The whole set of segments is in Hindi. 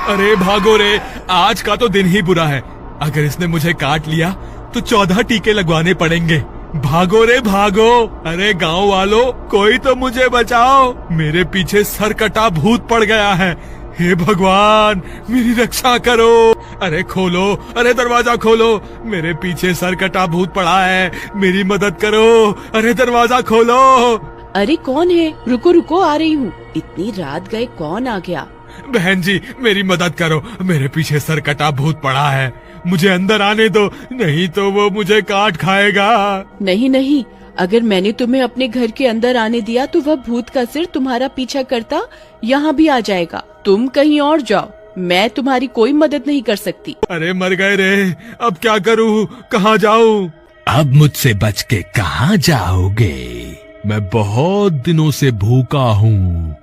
अरे भागो रे, आज का तो दिन ही बुरा है। अगर इसने मुझे काट लिया तो 14 टीके लगवाने पड़ेंगे। भागो रे भागो। अरे गांव वालों, कोई तो मुझे बचाओ, मेरे पीछे सरकटा भूत पड़ गया है। हे भगवान, मेरी रक्षा करो। अरे खोलो, अरे दरवाजा खोलो, मेरे पीछे सरकटा भूत पड़ा है, मेरी मदद करो। अरे दरवाजा खोलो। अरे कौन है? रुको रुको, आ रही हूँ। इतनी रात गए कौन आ गया? बहन जी, मेरी मदद करो, मेरे पीछे सरकटा भूत पड़ा है, मुझे अंदर आने दो, नहीं तो वो मुझे काट खाएगा। नहीं नहीं, अगर मैंने तुम्हें अपने घर के अंदर आने दिया तो वह भूत का सिर तुम्हारा पीछा करता यहाँ भी आ जाएगा। तुम कहीं और जाओ, मैं तुम्हारी कोई मदद नहीं कर सकती। अरे मर गए रे, अब क्या करूँ, कहाँ जाऊँ? अब मुझसे बच के कहाँ जाओगे? मैं बहुत दिनों से भूखा हूँ।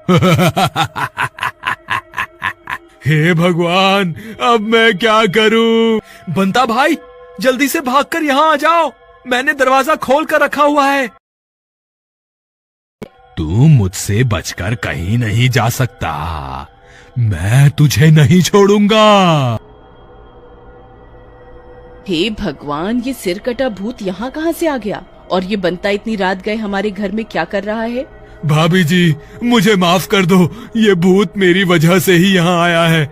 हे भगवान, अब मैं क्या करूँ? बंता भाई, जल्दी से भागकर यहाँ आ जाओ, मैंने दरवाजा खोल कर रखा हुआ है। तू मुझसे बचकर कहीं नहीं जा सकता, मैं तुझे नहीं छोड़ूंगा। हे भगवान, ये सिरकटा भूत यहाँ कहाँ से आ गया? और ये बंता इतनी रात गए हमारे घर में क्या कर रहा है? भाभी जी, मुझे माफ कर दो, ये भूत मेरी वजह से ही यहाँ आया है।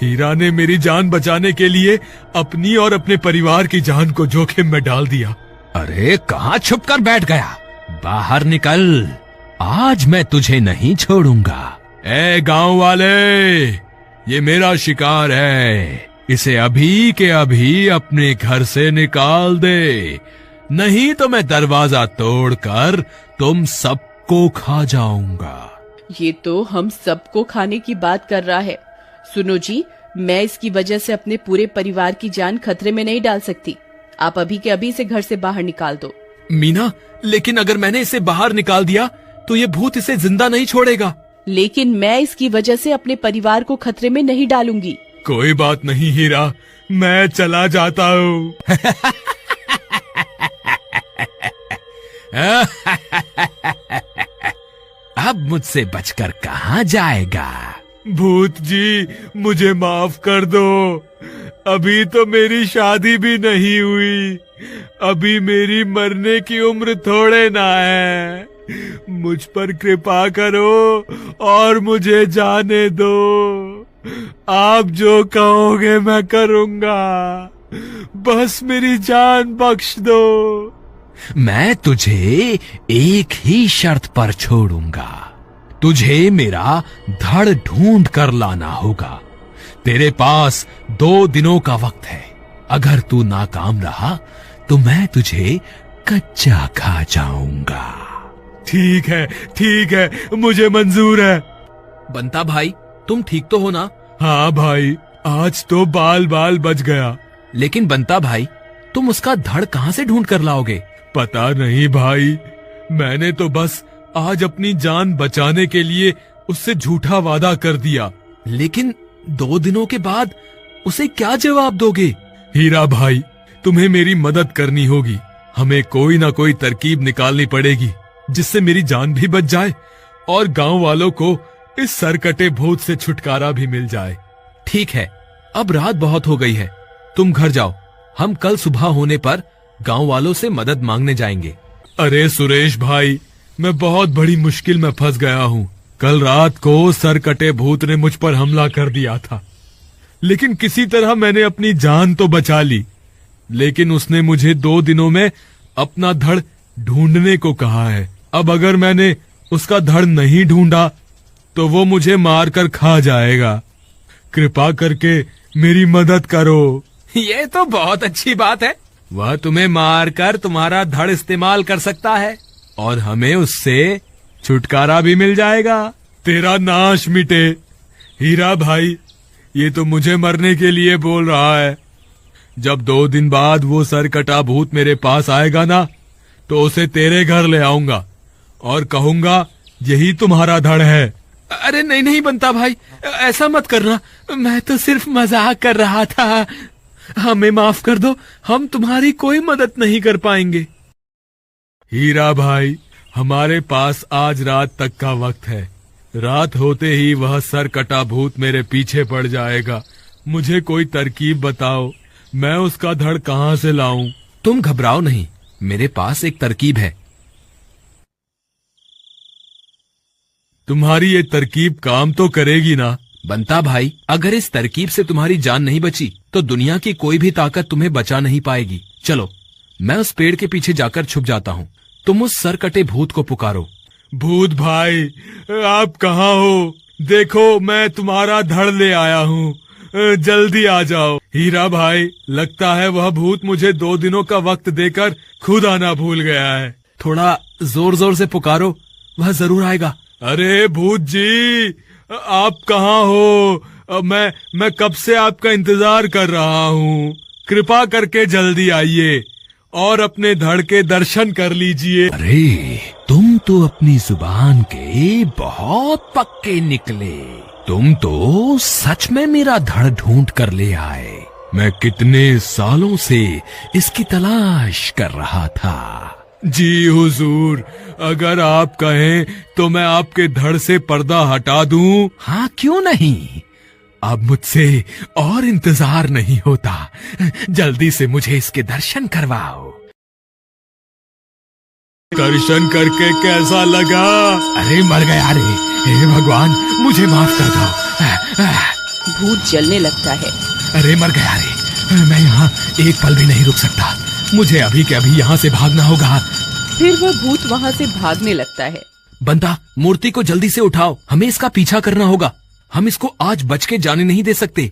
हीरा ने मेरी जान बचाने के लिए अपनी और अपने परिवार की जान को जोखिम में डाल दिया। अरे कहाँ छुप कर बैठ गया? बाहर निकल, आज मैं तुझे नहीं छोड़ूंगा। ए गांव वाले, ये मेरा शिकार है, इसे अभी के अभी अपने घर से निकाल दे, नहीं तो मैं दरवाजा तोड़कर तुम सबको खा जाऊंगा। ये तो हम सबको खाने की बात कर रहा है। सुनो जी, मैं इसकी वजह से अपने पूरे परिवार की जान खतरे में नहीं डाल सकती। आप अभी के अभी इसे घर से बाहर निकाल दो। मीना, लेकिन अगर मैंने इसे बाहर निकाल दिया तो ये भूत इसे जिंदा नहीं छोड़ेगा। लेकिन मैं इसकी वजह से अपने परिवार को खतरे में नहीं डालूंगी। कोई बात नहीं हीरा, मैं चला जाता हूँ। अब मुझसे बचकर कहाँ जाएगा? भूत जी, मुझे माफ कर दो, अभी तो मेरी शादी भी नहीं हुई, अभी मेरी मरने की उम्र थोड़े ना है, मुझ पर कृपा करो और मुझे जाने दो। आप जो कहोगे मैं करूँगा, बस मेरी जान बख्श दो। मैं तुझे एक ही शर्त पर छोड़ूंगा, तुझे मेरा धड़ ढूंढ कर लाना होगा। तेरे पास 2 दिनों का वक्त है, अगर तू नाकाम रहा तो मैं तुझे कच्चा खा जाऊंगा। ठीक है, मुझे मंजूर है। बंता भाई, तुम ठीक तो हो ना? हाँ भाई, आज तो बाल बाल बच गया। लेकिन बंता भाई, तुम उसका धड़ कहाँ से ढूंढ कर लाओगे? पता नहीं भाई, मैंने तो बस आज अपनी जान बचाने के लिए उससे झूठा वादा कर दिया। लेकिन 2 दिनों के बाद उसे क्या जवाब दोगे? हीरा भाई, तुम्हें मेरी मदद करनी होगी, हमें कोई ना कोई तरकीब निकालनी पड़ेगी जिससे मेरी जान भी बच जाए और गांव वालों को इस सरकटे भूत से छुटकारा भी मिल जाए। ठीक है, अब रात बहुत हो गई है, तुम घर जाओ, हम कल सुबह होने पर गांव वालों से मदद मांगने जाएंगे। अरे सुरेश भाई, मैं बहुत बड़ी मुश्किल में फंस गया हूँ। कल रात को सरकटे भूत ने मुझ पर हमला कर दिया था, लेकिन किसी तरह मैंने अपनी जान तो बचा ली। लेकिन उसने मुझे 2 दिनों में अपना धड़ ढूंढने को कहा है। अब अगर मैंने उसका धड़ नहीं ढूंढा तो वो मुझे मार कर खा जाएगा। कृपा करके मेरी मदद करो। ये तो बहुत अच्छी बात है, वह तुम्हें मार कर तुम्हारा धड़ इस्तेमाल कर सकता है और हमें उससे छुटकारा भी मिल जाएगा। तेरा नाश मिटे। हीरा भाई, ये तो मुझे मरने के लिए बोल रहा है। जब 2 दिन बाद वो सरकटा भूत मेरे पास आएगा ना, तो उसे तेरे घर ले आऊंगा और कहूंगा यही तुम्हारा धड़ है। अरे नहीं नहीं बंता भाई, ऐसा मत करना, मैं तो सिर्फ मजाक कर रहा था, हमें माफ कर दो, हम तुम्हारी कोई मदद नहीं कर पाएंगे। हीरा भाई, हमारे पास आज रात तक का वक्त है, रात होते ही वह सर कटा भूत मेरे पीछे पड़ जाएगा। मुझे कोई तरकीब बताओ, मैं उसका धड़ कहाँ से लाऊं? तुम घबराओ नहीं, मेरे पास एक तरकीब है। तुम्हारी ये तरकीब काम तो करेगी ना? बंता भाई, अगर इस तरकीब से तुम्हारी जान नहीं बची तो दुनिया की कोई भी ताकत तुम्हें बचा नहीं पाएगी। चलो, मैं उस पेड़ के पीछे जाकर छुप जाता हूँ, तुम उस सर कटे भूत को पुकारो। भूत भाई, आप कहाँ हो? देखो, मैं तुम्हारा धड़ ले आया हूँ, जल्दी आ जाओ। हीरा भाई, लगता है वह भूत मुझे 2 दिनों का वक्त देकर खुद आना भूल गया है। थोड़ा जोर जोर से पुकारो, वह जरूर आएगा। अरे भूत जी, आप कहाँ हो? मैं कब से आपका इंतजार कर रहा हूँ। कृपा करके जल्दी आइए और अपने धड़ के दर्शन कर लीजिए। अरे, तुम तो अपनी जुबान के बहुत पक्के निकले। तुम तो सच में मेरा धड़ ढूंढ कर ले आए। मैं कितने सालों से इसकी तलाश कर रहा था। जी हुजूर, अगर आप कहें तो मैं आपके धड़ से पर्दा हटा दूं। हाँ, क्यों नहीं। अब मुझसे और इंतजार नहीं होता, जल्दी से मुझे इसके दर्शन करवाओ। दर्शन करके कैसा लगा? अरे मर गया रे, हे भगवान, मुझे माफ कर दो। भूत जलने लगता है। अरे मर गया रे, मैं यहाँ एक पल भी नहीं रुक सकता, मुझे अभी के अभी यहाँ से भागना होगा। फिर वह भूत वहाँ से भागने लगता है। बंता, मूर्ति को जल्दी से उठाओ, हमें इसका पीछा करना होगा। हम इसको आज बच के जाने नहीं दे सकते।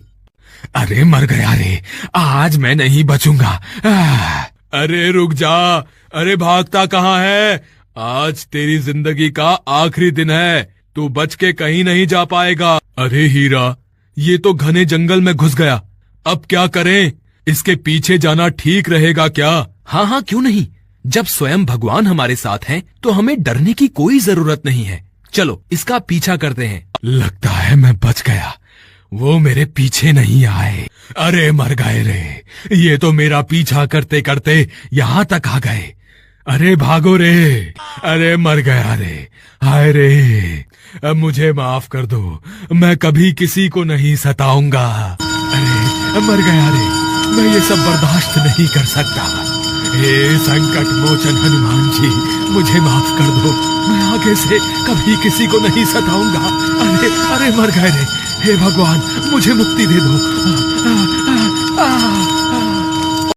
अरे मर गया रे, आज मैं नहीं बचूंगा। अरे रुक जा, अरे भागता कहाँ है? आज तेरी जिंदगी का आखिरी दिन है, तू बच के कहीं नहीं जा पाएगा। अरे हीरा, ये तो घने जंगल में घुस गया, अब क्या करें? इसके पीछे जाना ठीक रहेगा क्या? हाँ हाँ, क्यों नहीं। जब स्वयं भगवान हमारे साथ हैं, तो हमें डरने की कोई जरूरत नहीं है। चलो, इसका पीछा करते हैं। लगता है मैं बच गया, वो मेरे पीछे नहीं आए। अरे मर गए रे, ये तो मेरा पीछा करते करते यहाँ तक आ गए। अरे भागो रे, अरे मर गया रे, हाय रे, अब मुझे माफ कर दो, मैं कभी किसी को नहीं सताऊंगा। अरे मर गया रे, मैं ये सब बर्दाश्त नहीं कर सकता। हे संकट मोचन हनुमान जी, मुझे माफ कर दो, मैं आगे से कभी किसी को नहीं सताऊंगा। अरे अरे मर गए रे, हे भगवान, मुझे मुक्ति दे दो।